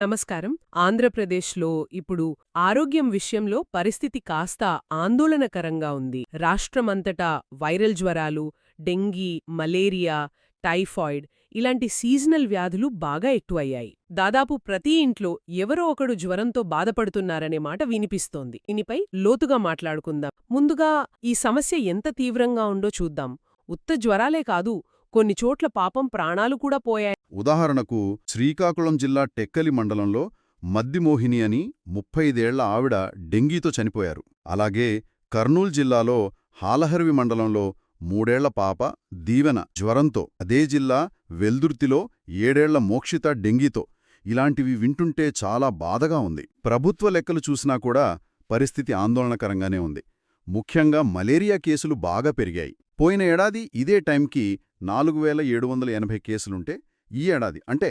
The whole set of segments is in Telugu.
నమస్కారం. ఆంధ్రప్రదేశ్లో ఇప్పుడు ఆరోగ్యం విషయంలో పరిస్థితి కాస్త ఆందోళనకరంగా ఉంది. రాష్ట్రమంతటా వైరల్ జ్వరాలు, డెంగీ, మలేరియా, టైఫాయిడ్ ఇలాంటి సీజనల్ వ్యాధులు బాగా ఎక్కువయ్యాయి. దాదాపు ప్రతి ఇంట్లో ఎవరో ఒకడు జ్వరంతో బాధపడుతున్నారనే మాట వినిపిస్తోంది. దీనిపై లోతుగా మాట్లాడుకుందాం. ముందుగా ఈ సమస్య ఎంత తీవ్రంగా ఉందో చూద్దాం. ఉత్త జ్వరాలే కాదు, కొన్ని చోట్ల పాపం ప్రాణాలు కూడా పోయాయి. ఉదాహరణకు శ్రీకాకుళం జిల్లా టెక్కలి మండలంలో మద్దిమోహిని అని 35 ఏళ్ల ఆవిడ డెంగీతో చనిపోయారు. అలాగే కర్నూలు జిల్లాలో హాలహర్వి మండలంలో 3 ఏళ్ల పాప దీవెన జ్వరంతో, అదే జిల్లా వెల్దుర్తిలో 7 ఏళ్ల మోక్షిత డెంగీతో. ఇలాంటివి వింటుంటే చాలా బాధగా ఉంది. ప్రభుత్వ లెక్కలు చూసినా కూడా పరిస్థితి ఆందోళనకరంగానే ఉంది. ముఖ్యంగా మలేరియా కేసులు బాగా పెరిగాయి. పోయిన ఏడాది ఇదే టైంకి 4780 కేసులుంటే ఈ ఏడాది అంటే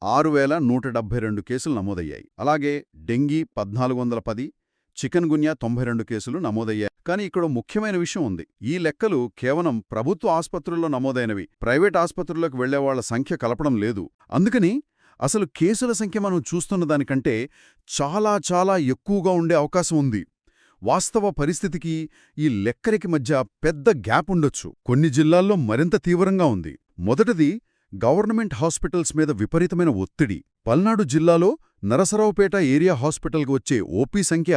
6172 కేసులు నమోదయ్యాయి. అలాగే డెంగీ 1410, చికెన్ గున్యా 92 కేసులు నమోదయ్యాయి. కానీ ఇక్కడ ముఖ్యమైన విషయం ఉంది. ఈ లెక్కలు కేవలం ప్రభుత్వ ఆస్పత్రుల్లో నమోదైనవి. ప్రైవేట్ ఆస్పత్రుల్లోకి వెళ్లేవాళ్ల సంఖ్య కలపడం లేదు. అందుకని అసలు కేసుల సంఖ్య మనం చూస్తున్న దానికంటే చాలా చాలా ఎక్కువగా ఉండే అవకాశం ఉంది. వాస్తవ పరిస్థితికి ఈ లెక్కరికి మధ్య పెద్ద గ్యాప్ ఉండొచ్చు. కొన్ని జిల్లాల్లో మరింత తీవ్రంగా ఉంది. మొదటిది గవర్నమెంట్ హాస్పిటల్స్ మీద విపరీతమైన ఒత్తిడి. పల్నాడు జిల్లాలో నరసరావుపేట ఏరియా హాస్పిటల్కి వచ్చే ఓపీ సంఖ్య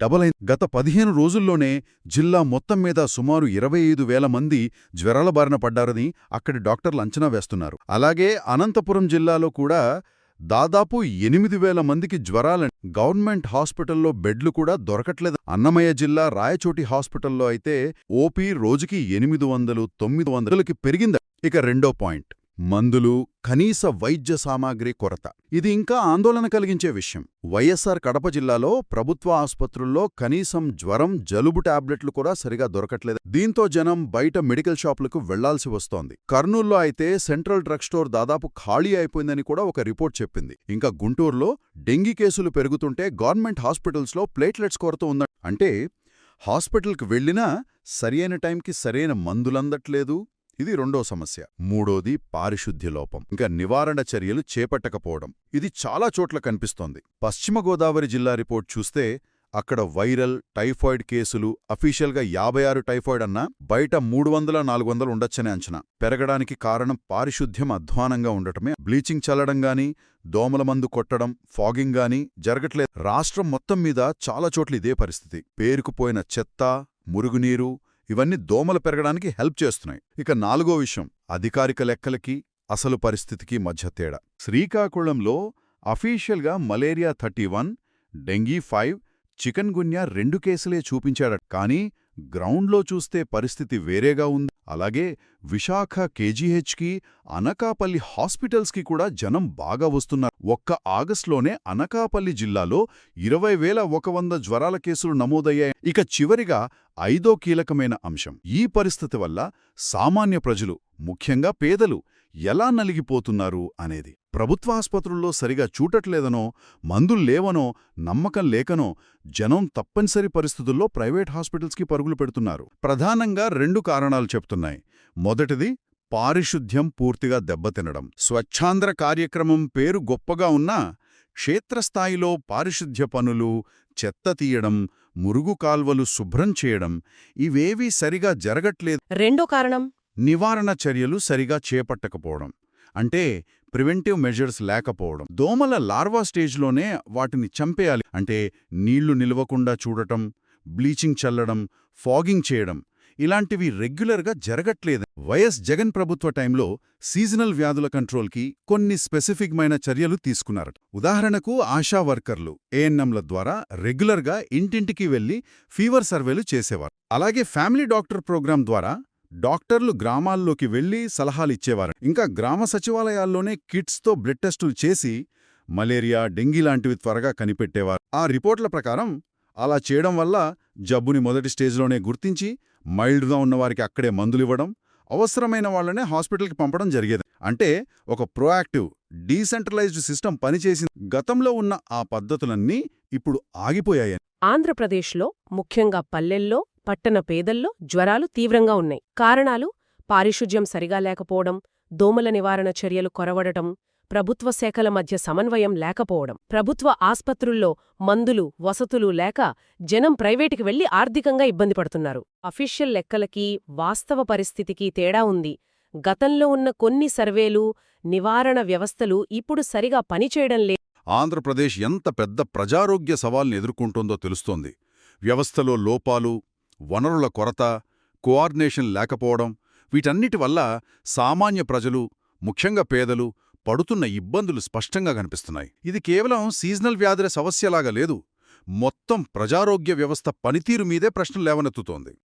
డబల్ అయింది. గత 15 రోజుల్లోనే జిల్లా మొత్తం మీద సుమారు 25,000 మంది జ్వరాల బారిన పడ్డారని అక్కడి డాక్టర్లు అంచనా వేస్తున్నారు. అలాగే అనంతపురం జిల్లాలో కూడా దాదాపు 8,000 మందికి జ్వరాలని. గవర్నమెంట్ హాస్పిటల్లో బెడ్లు కూడా దొరకట్లేదు. అన్నమయ్య జిల్లా రాయచోటి హాస్పిటల్లో అయితే ఓపీ రోజుకి 800-900కి పెరిగింది. ఇక రెండో పాయింట్, మందులు, కనీస వైద్య సామాగ్రి కొరత. ఇది ఇంకా ఆందోళన కలిగించే విషయం. వైఎస్సార్ కడప జిల్లాలో ప్రభుత్వ ఆస్పత్రుల్లో కనీసం జ్వరం, జలుబు టాబ్లెట్లు కూడా సరిగా దొరకట్లేదు. దీంతో జనం బయట మెడికల్ షాపులకు వెళ్లాల్సి వస్తోంది. కర్నూల్లో అయితే సెంట్రల్ డ్రగ్ స్టోర్ దాదాపు ఖాళీ అయిపోయిందని కూడా ఒక రిపోర్ట్ చెప్పింది. ఇంకా గుంటూరులో డెంగీ కేసులు పెరుగుతుంటే గవర్నమెంట్ హాస్పిటల్స్లో ప్లేట్లెట్స్ కొరత ఉందంటే, అంటే హాస్పిటల్కి వెళ్లినా సరియైన టైంకి సరైన మందులందట్లేదు. ఇది రెండో సమస్య. మూడోది పారిశుద్ధ్య లోపం, ఇంకా నివారణ చర్యలు చేపట్టకపోవడం. ఇది చాలా చోట్ల కనిపిస్తోంది. పశ్చిమ గోదావరి జిల్లా రిపోర్ట్ చూస్తే అక్కడ వైరల్, టైఫాయిడ్ కేసులు అఫీషియల్గా 56 టైఫాయిడ్ అన్నా బయట 300-400 ఉండొచ్చనే అంచనా. పెరగడానికి కారణం పారిశుద్ధ్యం అధ్వానంగా ఉండటమే. బ్లీచింగ్ చల్లడం గానీ, దోమల మందు కొట్టడం, ఫాగింగ్ గానీ జరగట్లేదు. రాష్ట్రం మొత్తం మీద చాలా చోట్ల ఇదే పరిస్థితి. పేరుకుపోయిన చెత్త, మురుగునీరు ఇవన్నీ దోమలు పెరగడానికి హెల్ప్ చేస్తున్నాయి. ఇక నాలుగో విషయం, అధికారిక లెక్కలకి అసలు పరిస్థితికి మధ్య తేడా. శ్రీకాకుళంలో అఫీషియల్గా మలేరియా 31, డెంగీ 5, చికెన్ గున్యా 2 కేసులే చూపించాడట. కానీ గ్రౌండ్లో చూస్తే పరిస్థితి వేరేగా ఉంది. అలాగే విశాఖ కేజీహెచ్కి, అనకాపల్లి హాస్పిటల్స్కి కూడా జనం బాగా వస్తున్నారు. ఒక్క ఆగస్టులోనే అనకాపల్లి జిల్లాలో 20,100 జ్వరాల కేసులు నమోదయ్యాయి. ఇక చివరిగా ఐదో కీలకమైన అంశం, ఈ పరిస్థితి వల్ల సామాన్య ప్రజలు, ముఖ్యంగా పేదలు ఎలా నలిగిపోతున్నారు అనేది. ప్రభుత్వాస్పత్రుల్లో సరిగా చూడట్లేదనో, మందుల్లేవనో, నమ్మకం లేకనో జనం తప్పనిసరి పరిస్థితుల్లో ప్రైవేట్ హాస్పిటల్స్కి పరుగులు పెడుతున్నారు. ప్రధానంగా 2 కారణాలు చెప్తున్నాయి. మొదటిది, పారిశుద్ధ్యం పూర్తిగా దెబ్బతినడం. స్వచ్ఛాంధ్ర కార్యక్రమం పేరు గొప్పగా ఉన్నా క్షేత్రస్థాయిలో పారిశుద్ధ్య పనులు, చెత్త తీయడం, మురుగు కాల్వలు శుభ్రం చేయడం ఇవేవీ సరిగా జరగట్లేదు. రెండో కారణం, నివారణ చర్యలు సరిగా చేపట్టకపోవడం. అంటే ప్రివెంటివ్ మెజర్స్ లేకపోవడం. దోమల లార్వా స్టేజ్లోనే వాటిని చంపేయాలి. అంటే నీళ్లు నిలవకుండా చూడటం, బ్లీచింగ్ చల్లడం, ఫాగింగ్ చేయడం ఇలాంటివి రెగ్యులర్గా జరగట్లేదు. వైఎస్ జగన్ ప్రభుత్వ టైంలో సీజనల్ వ్యాధుల కంట్రోల్కి కొన్ని స్పెసిఫిక్మైన చర్యలు తీసుకున్నారు. ఉదాహరణకు ఆశా వర్కర్లు, ఏఎన్ఎంల ద్వారా రెగ్యులర్గా ఇంటింటికి వెళ్లి ఫీవర్ సర్వేలు చేసేవారు. అలాగే ఫ్యామిలీ డాక్టర్ ప్రోగ్రాం ద్వారా డాక్టర్లు గ్రామాల్లోకి వెళ్లి సలహాలిచ్చేవారు. ఇంకా గ్రామ సచివాలయాల్లోనే కిట్స్తో బ్లడ్ టెస్టులు చేసి మలేరియా, డెంగీ లాంటివి త్వరగా కనిపెట్టేవారు. ఆ రిపోర్ట్ల ప్రకారం అలా చేయడం వల్ల జబ్బుని మొదటి స్టేజ్లోనే గుర్తించి మైల్డ్గా ఉన్నవారికి అక్కడే మందులివ్వడం, అవసరమైన వాళ్లనే హాస్పిటల్కి పంపడం జరిగేది. అంటే ఒక ప్రోయాక్టివ్, డీసెంట్రలైజ్డ్ సిస్టమ్ పనిచేసింది. గతంలో ఉన్న ఆ పద్ధతులన్నీ ఇప్పుడు ఆగిపోయాయని. ఆంధ్రప్రదేశ్లో ముఖ్యంగా పల్లెల్లో, పట్టణ పేదల్లో జ్వరాలు తీవ్రంగా ఉన్నాయి. కారణాలు పారిశుధ్యం సరిగా లేకపోవడం, దోమల నివారణ చర్యలు కొరవడటం, ప్రభుత్వ శాఖల మధ్య సమన్వయం లేకపోవడం, ప్రభుత్వ ఆస్పత్రుల్లో మందులు, వసతులు లేక జనం ప్రైవేటుకి వెళ్లి ఆర్థికంగా ఇబ్బంది పడుతున్నారు. అఫీషియల్ లెక్కలకి, వాస్తవ పరిస్థితికి తేడా ఉంది. గతంలో ఉన్న కొన్ని సర్వేలు, నివారణ వ్యవస్థలు ఇప్పుడు సరిగా పనిచేయడం లేదు. ఆంధ్రప్రదేశ్ ఎంత పెద్ద ప్రజారోగ్య సవాల్ని ఎదుర్కొంటోందో తెలుస్తోంది. వ్యవస్థలో లోపాలు, వనరుల కొరత, కోఆర్డినేషన్ లేకపోవడం, వీటన్నిటి వల్ల సామాన్య ప్రజలు, ముఖ్యంగా పేదలు, పడుతున్న ఇబ్బందులు స్పష్టంగా కనిపిస్తున్నాయి. ఇది కేవలం సీజనల్ వ్యాధుల సమస్యలాగా లేదు, మొత్తం ప్రజారోగ్య వ్యవస్థ పనితీరు మీదే ప్రశ్నలు లేవనెత్తుతోంది.